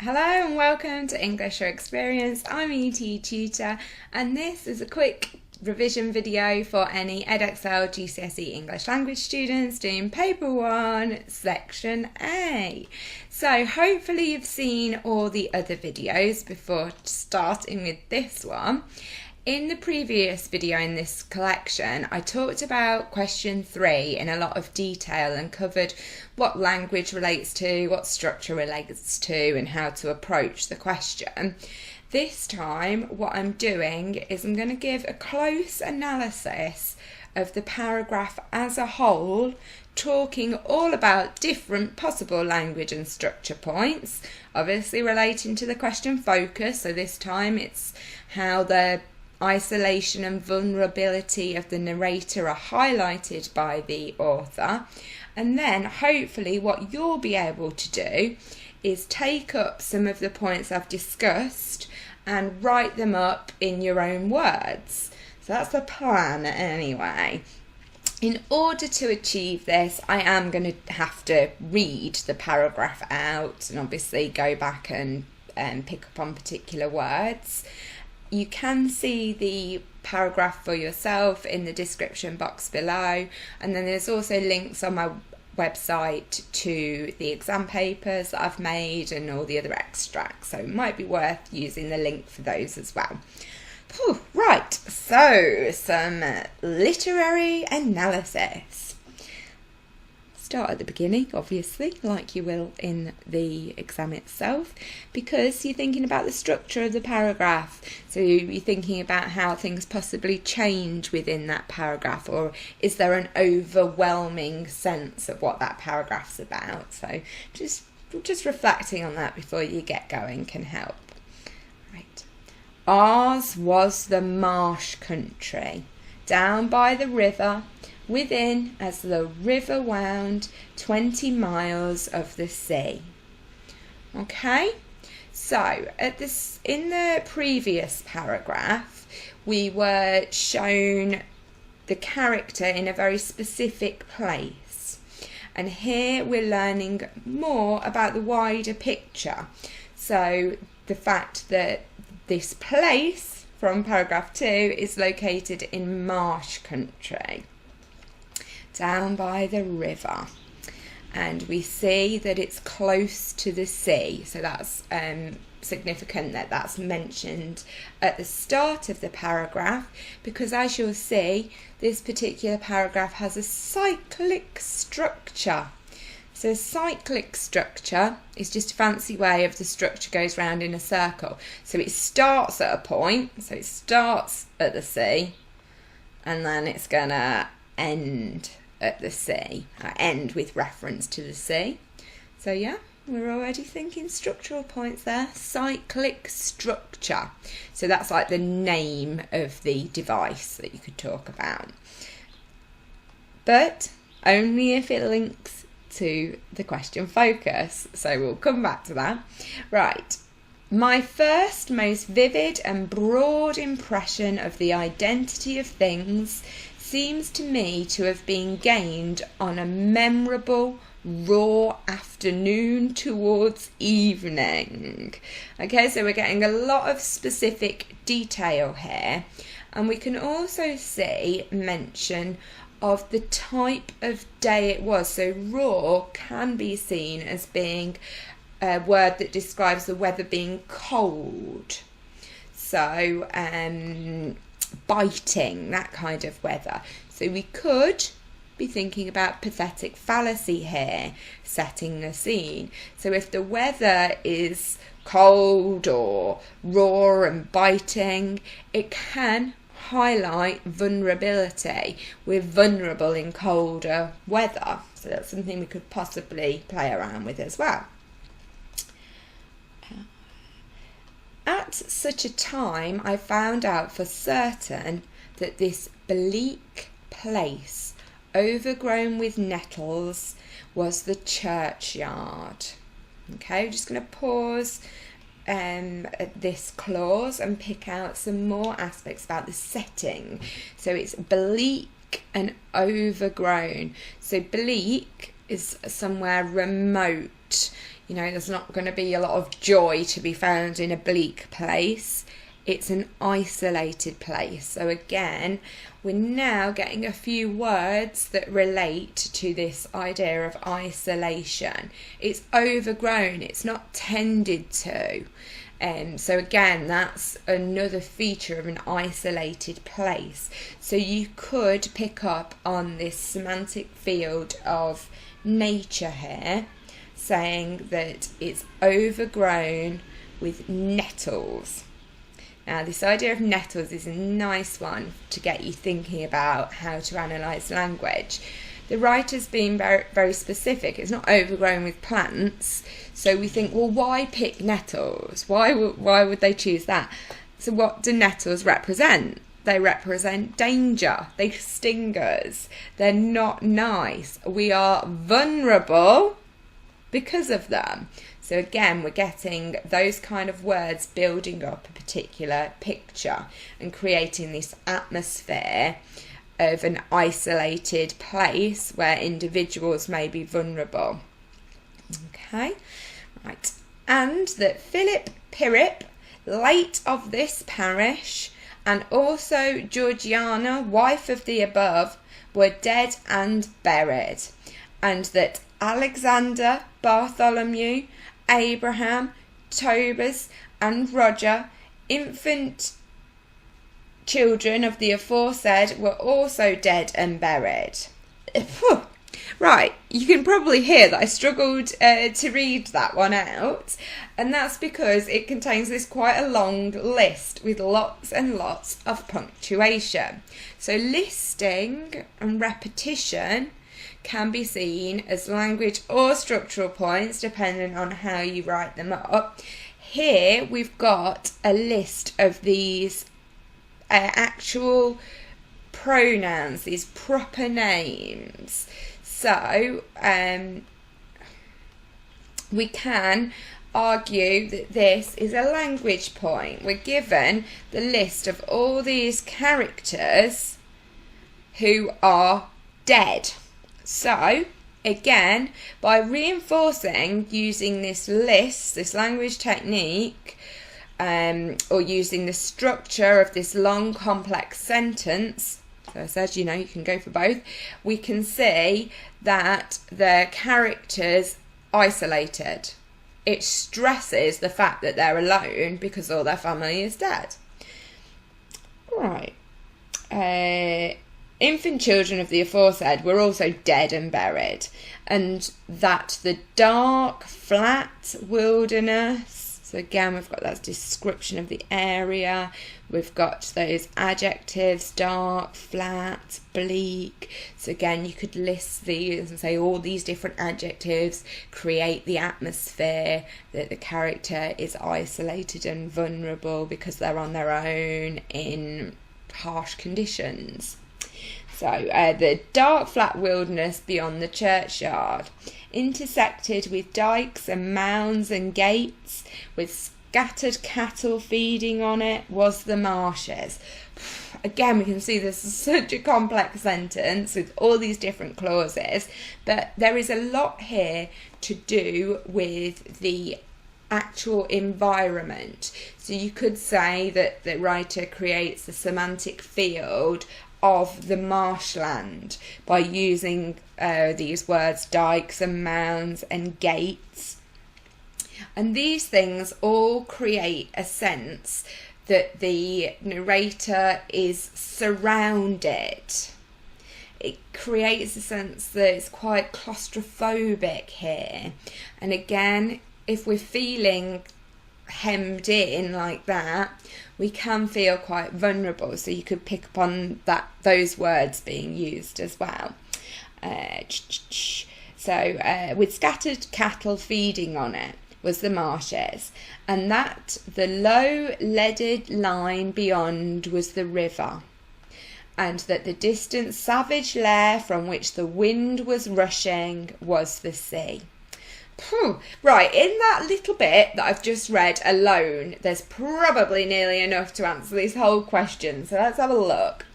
Hello and welcome to English or Experienced. I'm ET Tutor and this is a quick revision video for any Edexcel GCSE English language students doing paper 1 section A. So hopefully you've seen all the other videos before starting with this one. In the previous video in this collection, I talked about question 3 in a lot of detail and covered what language relates to, what structure relates to, and how to approach the question. This time, what I'm doing is I'm going to give a close analysis of the paragraph as a whole, talking all about different possible language and structure points, obviously relating to the question focus. So this time it's how the isolation and vulnerability of the narrator are highlighted by the author, and then hopefully what you'll be able to do is take up some of the points I've discussed and write them up in your own words. So that's the plan anyway. In order to achieve this, I am going to have to read the paragraph out and obviously go back and pick up on particular words. You can see the paragraph for yourself in the description box below, and then there's also links on my website to the exam papers that I've made and all the other extracts, so it might be worth using the link for those as well. Right, so some literary analysis. Start at the beginning, obviously, like you will in the exam itself, because you're thinking about the structure of the paragraph. So you're thinking about how things possibly change within that paragraph, or is there an overwhelming sense of what that paragraph's about? So just reflecting on that before you get going can help. Right. Ours was the marsh country, down by the river, within as the river wound 20 miles of the sea. Okay, so in the previous paragraph we were shown the character in a very specific place, and here we're learning more about the wider picture. So the fact that this place from paragraph 2 is located in marsh country, down by the river, and we see that it's close to the sea, so that's significant that that's mentioned at the start of the paragraph, because as you'll see, this particular paragraph has a cyclic structure. So cyclic structure is just a fancy way of the structure goes round in a circle. So it starts at a point, so it starts at the sea, and then it's gonna end at the sea, end with reference to the sea. So yeah, we're already thinking structural points there. Cyclic structure. So that's like the name of the device that you could talk about, but only if it links to the question focus. So we'll come back to that. Right. My first, most vivid and broad impression of the identity of things seems to me to have been gained on a memorable raw afternoon towards evening. Okay, so we're getting a lot of specific detail here, and we can also see mention of the type of day it was. So raw can be seen as being a word that describes the weather being cold. So biting, that kind of weather. So we could be thinking about pathetic fallacy here, setting the scene. So if the weather is cold or raw and biting, it can highlight vulnerability. We're vulnerable in colder weather, so that's something we could possibly play around with as well. At such a time, I found out for certain that this bleak place, overgrown with nettles, was the churchyard. Okay, we're just going to pause at this clause and pick out some more aspects about the setting. So it's bleak and overgrown. So bleak is somewhere remote. You know, there's not going to be a lot of joy to be found in a bleak place. It's an isolated place. So again, we're now getting a few words that relate to this idea of isolation. It's overgrown, it's not tended to. So again, that's another feature of an isolated place. So you could pick up on this semantic field of nature here, saying that it's overgrown with nettles. Now, this idea of nettles is a nice one to get you thinking about how to analyse language. The writer's being very, very specific. It's not overgrown with plants. So we think, well, why pick nettles? Why would they choose that? So what do nettles represent? They represent danger. They sting us. They're not nice. We are vulnerable because of them. So again, we're getting those kind of words building up a particular picture and creating this atmosphere of an isolated place where individuals may be vulnerable. Okay, right. And that Philip Pirrip, late of this parish, and also Georgiana, wife of the above, were dead and buried. And that Alexander, Bartholomew, Abraham, Tobus, and Roger, infant children of the aforesaid, were also dead and buried. Right, you can probably hear that I struggled to read that one out, and that's because it contains this quite a long list with lots and lots of punctuation. So listing and repetition can be seen as language or structural points depending on how you write them up. Here we've got a list of these actual pronouns, these proper names. So we can argue that this is a language point. We're given the list of all these characters who are dead. So, again, by reinforcing using this list, this language technique, or using the structure of this long, complex sentence, so I said, you know, you can go for both, we can see that the characters isolated. It stresses the fact that they're alone because all their family is dead. Right. Infant children of the aforesaid were also dead and buried, and that the dark, flat wilderness, so again we've got that description of the area, we've got those adjectives, dark, flat, bleak, so again you could list these and say all these different adjectives create the atmosphere that the character is isolated and vulnerable because they're on their own in harsh conditions. So the dark flat wilderness beyond the churchyard, intersected with dykes and mounds and gates, with scattered cattle feeding on it, was the marshes. Again, we can see this is such a complex sentence with all these different clauses, but there is a lot here to do with the actual environment. So you could say that the writer creates a semantic field of the marshland by using these words dykes and mounds and gates, and these things all create a sense that the narrator is surrounded. It creates a sense that it's quite claustrophobic here, and again, if we're feeling hemmed in like that, we can feel quite vulnerable, so you could pick up on those words being used as well. So with scattered cattle feeding on it was the marshes, and that the low leaded line beyond was the river, and that the distant savage lair from which the wind was rushing was the sea. Right, in that little bit that I've just read alone, there's probably nearly enough to answer this whole question. So let's have a look.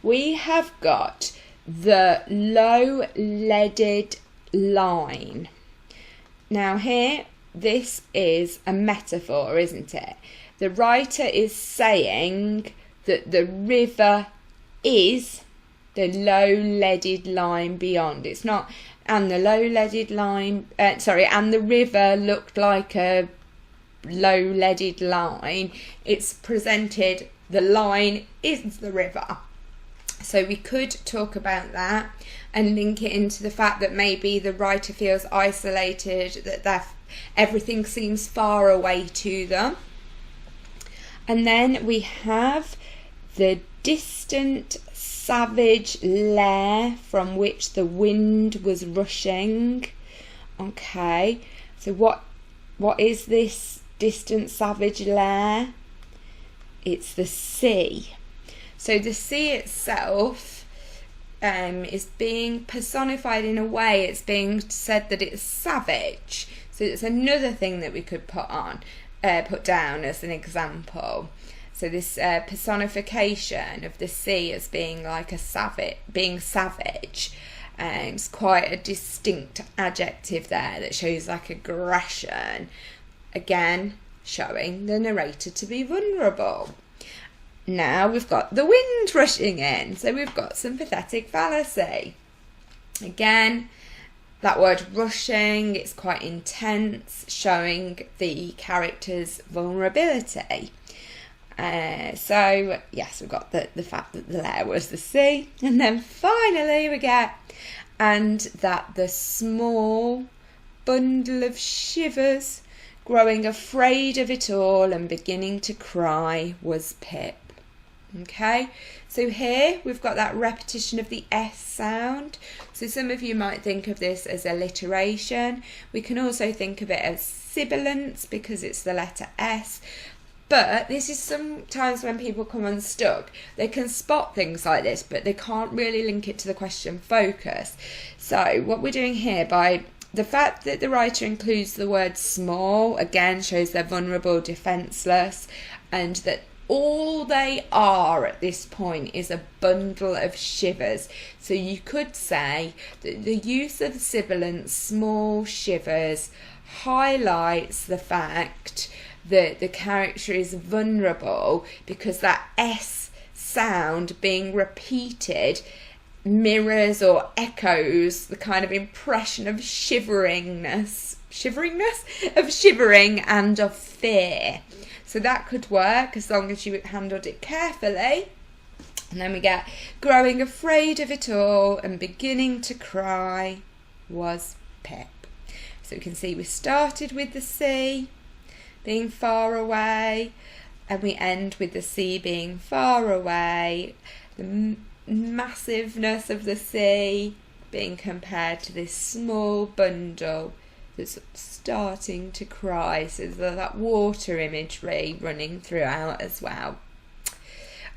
We have got the low leaded line. Now here this is a metaphor, isn't it? The writer is saying that the river is the low-leaded line beyond. It's not, and the low-leaded line, and the river looked like a low-leaded line. It's presented, the line is the river. So we could talk about that and link it into the fact that maybe the writer feels isolated, that everything seems far away to them. And then we have the distant savage lair from which the wind was rushing. Okay, so what is this distant savage lair? It's the sea. So the sea itself is being personified in a way. It's being said that it's savage. So it's another thing that we could put down as an example. So this personification of the sea as being like a savage, it's quite a distinct adjective there that shows like aggression. Again, showing the narrator to be vulnerable. Now we've got the wind rushing in, so we've got some pathetic fallacy. Again, that word rushing, it's quite intense, showing the character's vulnerability. So, yes, we've got the fact that the lair was the sea. And then finally we get, and that the small bundle of shivers, growing afraid of it all and beginning to cry, was Pip. Okay, so here we've got that repetition of the S sound. So some of you might think of this as alliteration. We can also think of it as sibilance because it's the letter S. But this is sometimes when people come unstuck. They can spot things like this, but they can't really link it to the question focus. So what we're doing here, by the fact that the writer includes the word small, again shows they're vulnerable, defenceless, and that all they are at this point is a bundle of shivers. So you could say that the use of the sibilant small shivers highlights the fact that the character is vulnerable, because that S sound being repeated mirrors or echoes the kind of impression of shivering and of fear. So that could work as long as you handled it carefully. And then we get growing afraid of it all and beginning to cry was Pip. So you can see we started with the sea being far away, and we end with the sea being far away, the massiveness of the sea being compared to this small bundle that's starting to cry. So there's that water imagery running throughout as well.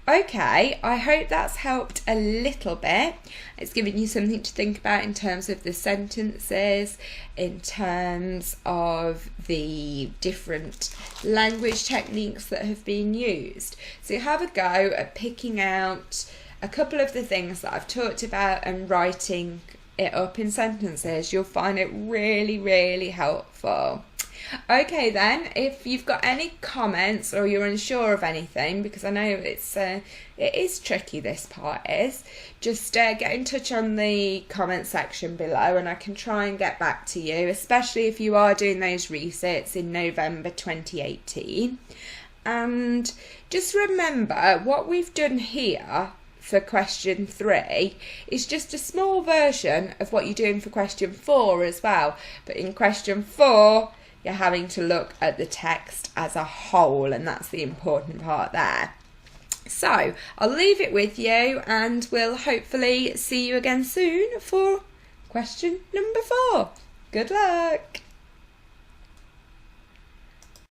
Okay, I hope that's helped a little bit. It's given you something to think about in terms of the sentences, in terms of the different language techniques that have been used. So have a go at picking out a couple of the things that I've talked about and writing it up in sentences. You'll find it really, really helpful. Okay then, if you've got any comments or you're unsure of anything, because I know it is tricky, this part is, just get in touch on the comment section below and I can try and get back to you, especially if you are doing those resits in November 2018. And just remember, what we've done here for question 3 is just a small version of what you're doing for question 4 as well. But in question 4, you're having to look at the text as a whole, and that's the important part there. So I'll leave it with you, and we'll hopefully see you again soon for question number 4. Good luck!